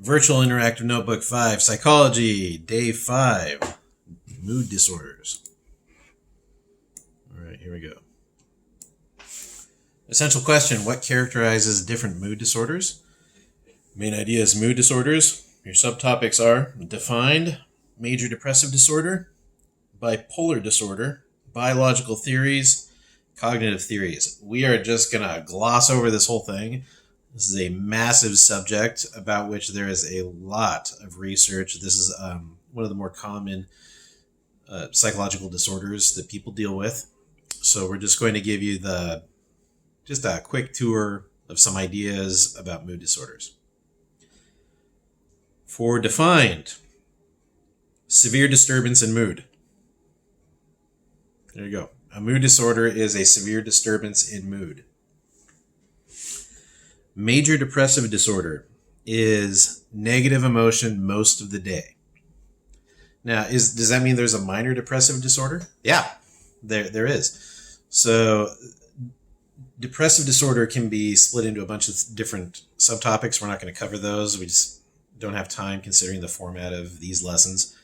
Virtual Interactive Notebook 5, Psychology, Day 5, Mood Disorders. All right, here we go. Essential question, what characterizes different mood disorders? Main idea is mood disorders. Your subtopics are defined, major depressive disorder, bipolar disorder, biological theories, cognitive theories. We are just going to gloss over this whole thing. This is a massive subject about which there is a lot of research. This is one of the more common psychological disorders that people deal with. So we're just going to give you just a quick tour of some ideas about mood disorders. For defined, severe disturbance in mood. There you go. A mood disorder is a severe disturbance in mood. Major depressive disorder is negative emotion most of the day. Now, does that mean there's a minor depressive disorder? Yeah, there is. So depressive disorder can be split into a bunch of different subtopics. We're not going to cover those. We just don't have time considering the format of these lessons.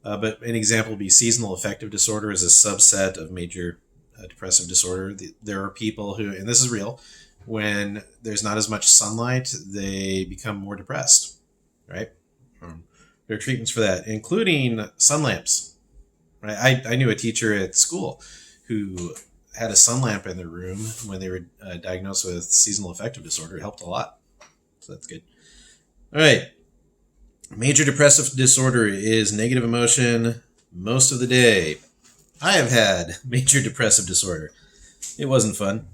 But an example would be seasonal affective disorder is a subset of major depressive disorder. There are people who, and this is real, when there's not as much sunlight, they become more depressed, right? There are treatments for that, including sun lamps. Right? I knew a teacher at school who had a sun lamp in their room when they were diagnosed with seasonal affective disorder. It helped a lot. So that's good. All right. Major depressive disorder is negative emotion most of the day. I have had major depressive disorder. It wasn't fun.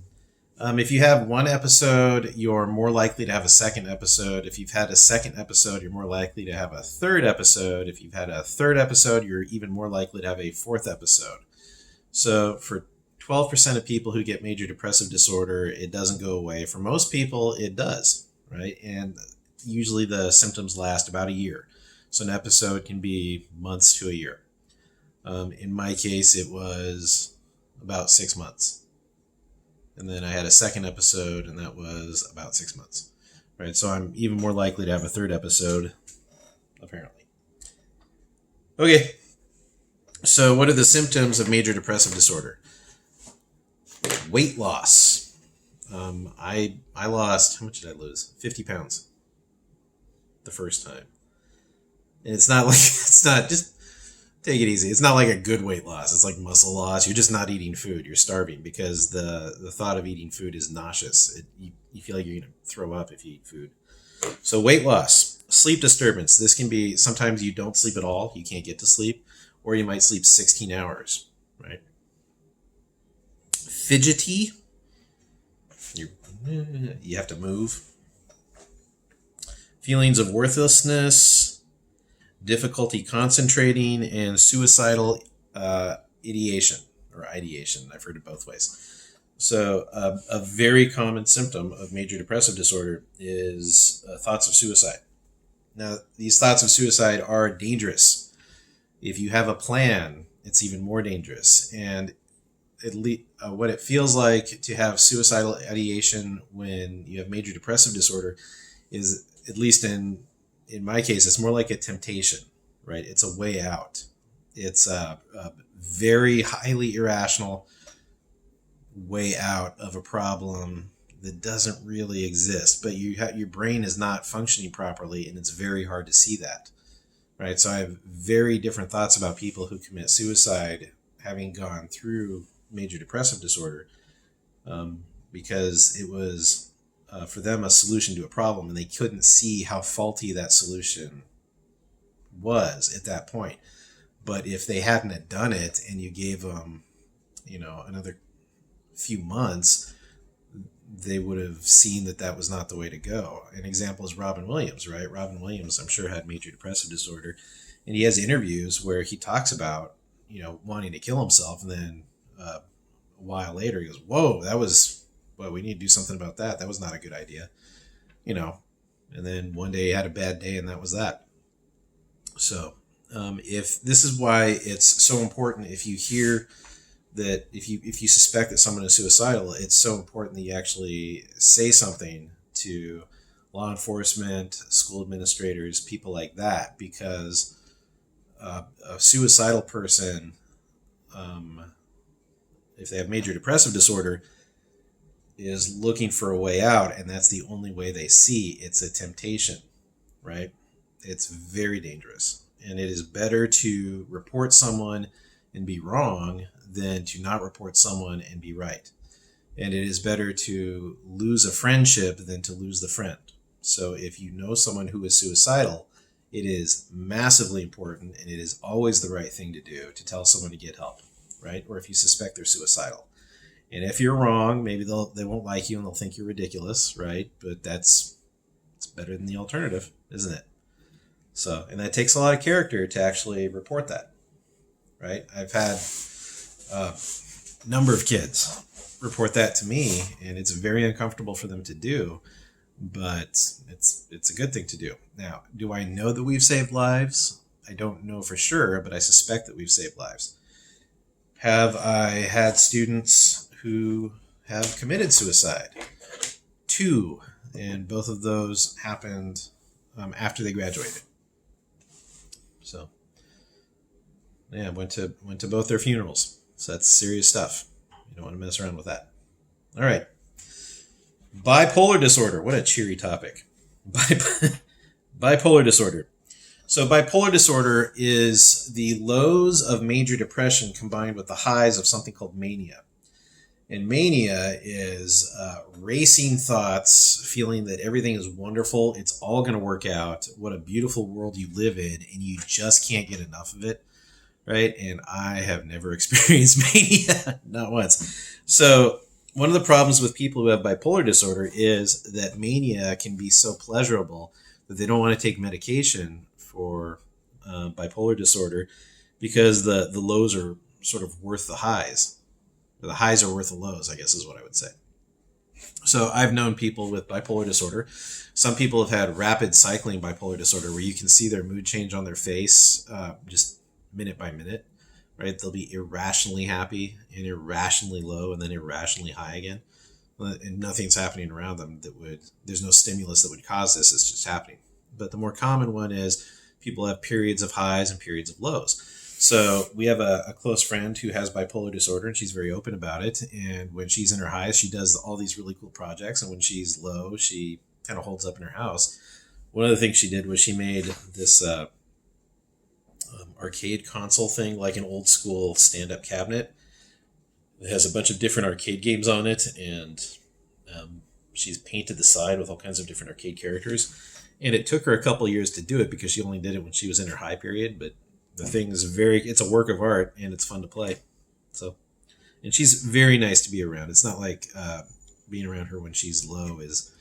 If you have one episode, you're more likely to have a second episode. If you've had a second episode, you're more likely to have a third episode. If you've had a third episode, you're even more likely to have a fourth episode. So for 12% of people who get major depressive disorder, it doesn't go away. For most people, it does, right? And usually the symptoms last about a year. So an episode can be months to a year. In my case, it was about 6 months. And then I had a second episode, and that was about 6 months. Right, so I'm even more likely to have a third episode, apparently. Okay, so what are the symptoms of major depressive disorder? Weight loss. I lost, how much did I lose? 50 pounds the first time. And it's not just take it easy. It's not like a good weight loss. It's like muscle loss. You're just not eating food. You're starving because the thought of eating food is nauseous. You feel like you're going to throw up if you eat food. So weight loss, sleep disturbance. This can be, sometimes you don't sleep at all. You can't get to sleep, or you might sleep 16 hours, right? Fidgety. You have to move. Feelings of worthlessness, difficulty concentrating, and suicidal ideation. I've heard it both ways. So a very common symptom of major depressive disorder is thoughts of suicide. Now, these thoughts of suicide are dangerous. If you have a plan, it's even more dangerous. And what it feels like to have suicidal ideation when you have major depressive disorder is, at least in my case, it's more like a temptation, right? It's a way out. It's a very highly irrational way out of a problem that doesn't really exist, but your brain is not functioning properly, and it's very hard to see that, right? So I have very different thoughts about people who commit suicide having gone through major depressive disorder, because it was for them a solution to a problem, and they couldn't see how faulty that solution was at that point. But if they hadn't had done it, and you gave them, another few months, they would have seen that was not the way to go. An example is Robin Williams, right? Robin Williams, I'm sure, had major depressive disorder, and he has interviews where he talks about, wanting to kill himself, and then a while later he goes, "Whoa, we need to do something about that. That was not a good idea," And then one day he had a bad day, and that was that. So, if this is why it's so important, if you hear that, if you suspect that someone is suicidal, it's so important that you actually say something to law enforcement, school administrators, people like that, because a suicidal person, if they have major depressive disorder, is looking for a way out, and that's the only way they see. It's a temptation, right? It's very dangerous, and it is better to report someone and be wrong than to not report someone and be right. And it is better to lose a friendship than to lose the friend. So if you know someone who is suicidal, it is massively important, and it is always the right thing to do to tell someone to get help, right? Or if you suspect they're suicidal. And if you're wrong, maybe they won't like you and they'll think you're ridiculous, right? But it's better than the alternative, isn't it? So, and that takes a lot of character to actually report that, right? I've had a number of kids report that to me, and it's very uncomfortable for them to do, but it's a good thing to do. Now, do I know that we've saved lives? I don't know for sure, but I suspect that we've saved lives. Have I had students who have committed suicide? 2, and both of those happened after they graduated. So, yeah, went to both their funerals. So that's serious stuff. You don't want to mess around with that. All right. Bipolar disorder. What a cheery topic. Bipolar disorder. So bipolar disorder is the lows of major depression combined with the highs of something called mania. And mania is racing thoughts, feeling that everything is wonderful, it's all going to work out, what a beautiful world you live in, and you just can't get enough of it, right? And I have never experienced mania, not once. So one of the problems with people who have bipolar disorder is that mania can be so pleasurable that they don't want to take medication for bipolar disorder because the lows are sort of worth the highs. The highs are worth the lows, I guess is what I would say. So I've known people with bipolar disorder. Some people have had rapid cycling bipolar disorder where you can see their mood change on their face just minute by minute, right? They'll be irrationally happy and irrationally low and then irrationally high again. And nothing's happening around them there's no stimulus that would cause this. It's just happening. But the more common one is people have periods of highs and periods of lows. So we have a close friend who has bipolar disorder, and she's very open about it. And when she's in her highs, she does all these really cool projects. And when she's low, she kind of holds up in her house. One of the things she did was she made this arcade console thing, like an old school stand-up cabinet. It has a bunch of different arcade games on it, and she's painted the side with all kinds of different arcade characters. And it took her a couple years to do it because she only did it when she was in her high period, but the thing is it's a work of art and it's fun to play. So, and she's very nice to be around. It's not like being around her when she's low is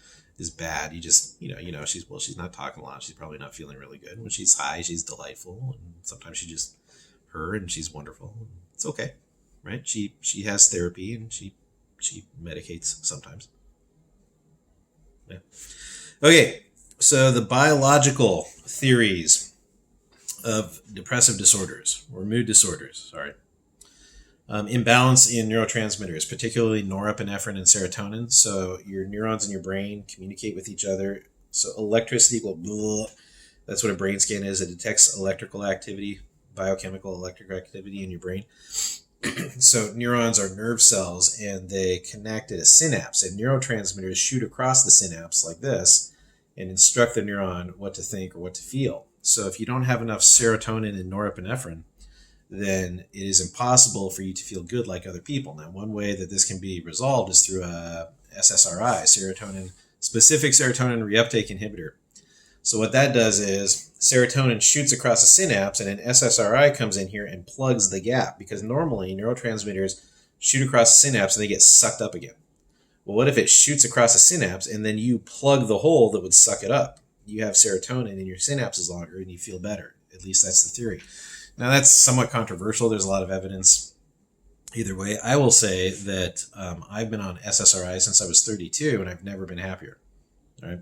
bad. You just, she's not talking a lot. She's probably not feeling really good. When she's high, she's delightful. And sometimes she's just her and she's wonderful. It's okay, right? She has therapy and she medicates sometimes. Yeah. Okay. So the biological theories of depressive disorders or mood disorders, imbalance in neurotransmitters, particularly norepinephrine and serotonin. So your neurons in your brain communicate with each other. So electricity that's what a brain scan is. It detects electrical activity, biochemical electrical activity in your brain. So neurons are nerve cells and they connect at a synapse, and neurotransmitters shoot across the synapse like this and instruct the neuron what to think or what to feel. So if you don't have enough serotonin and norepinephrine, then it is impossible for you to feel good like other people. Now, one way that this can be resolved is through a SSRI, specific serotonin reuptake inhibitor. So what that does is serotonin shoots across a synapse and an SSRI comes in here and plugs the gap, because normally neurotransmitters shoot across a synapse and they get sucked up again. Well, what if it shoots across a synapse and then you plug the hole that would suck it up? You have serotonin in your synapses longer and you feel better. At least that's the theory. Now, that's somewhat controversial. There's a lot of evidence either way. I will say that I've been on SSRI since I was 32 and I've never been happier. All right.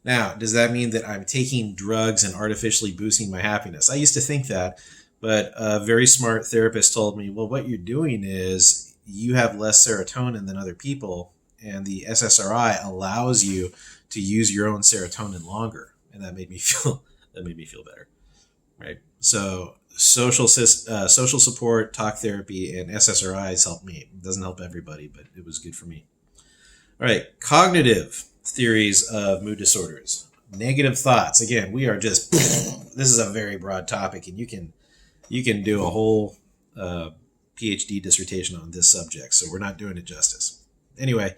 Now, does that mean that I'm taking drugs and artificially boosting my happiness? I used to think that, but a very smart therapist told me, well, what you're doing is you have less serotonin than other people, and the SSRI allows you to use your own serotonin longer, and that made me feel better, right? So social support, talk therapy, and SSRIs helped me. It doesn't help everybody, but it was good for me. All right, cognitive theories of mood disorders. Negative thoughts. Again, we are just this is a very broad topic, and you can do a whole PhD dissertation on this subject, so we're not doing it justice. Anyway,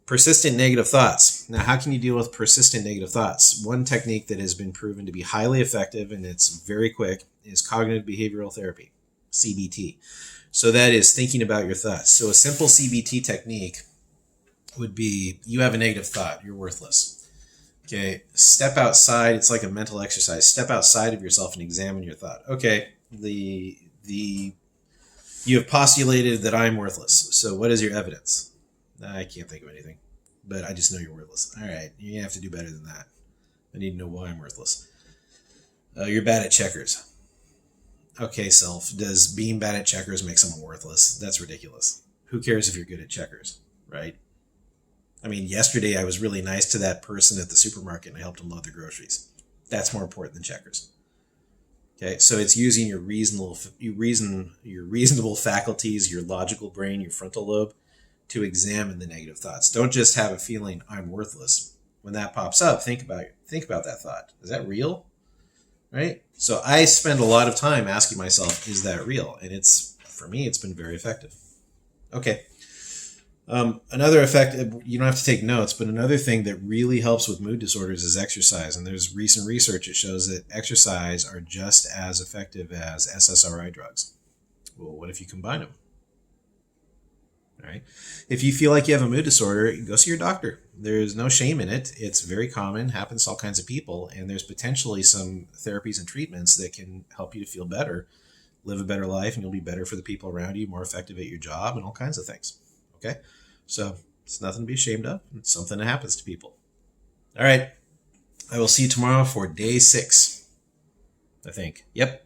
persistent negative thoughts. Now, how can you deal with persistent negative thoughts? One technique that has been proven to be highly effective, and it's very quick, is cognitive behavioral therapy, CBT. So that is thinking about your thoughts. So a simple CBT technique would be, you have a negative thought, you're worthless. Okay, step outside. It's like a mental exercise. Step outside of yourself and examine your thought. Okay, you have postulated that I'm worthless. So what is your evidence? I can't think of anything, but I just know you're worthless. All right, you have to do better than that. I need to know why I'm worthless. You're bad at checkers. Okay, self, does being bad at checkers make someone worthless? That's ridiculous. Who cares if you're good at checkers, right? I mean, yesterday I was really nice to that person at the supermarket and I helped them load their groceries. That's more important than checkers. Okay, so it's using your reasonable faculties, your logical brain, your frontal lobe, to examine the negative thoughts. Don't just have a feeling I'm worthless. When that pops up, think about that thought. Is that real? Right? So I spend a lot of time asking myself, is that real? And for me, it's been very effective. Okay. Another effect, you don't have to take notes, but another thing that really helps with mood disorders is exercise. And there's recent research that shows that exercise are just as effective as SSRI drugs. Well, what if you combine them? All right. If you feel like you have a mood disorder, go see your doctor. There's no shame in it. It's very common, happens to all kinds of people, and there's potentially some therapies and treatments that can help you to feel better, live a better life, and you'll be better for the people around you, more effective at your job, and all kinds of things. Okay? So it's nothing to be ashamed of. It's something that happens to people. All right. I will see you tomorrow for day 6, I think. Yep.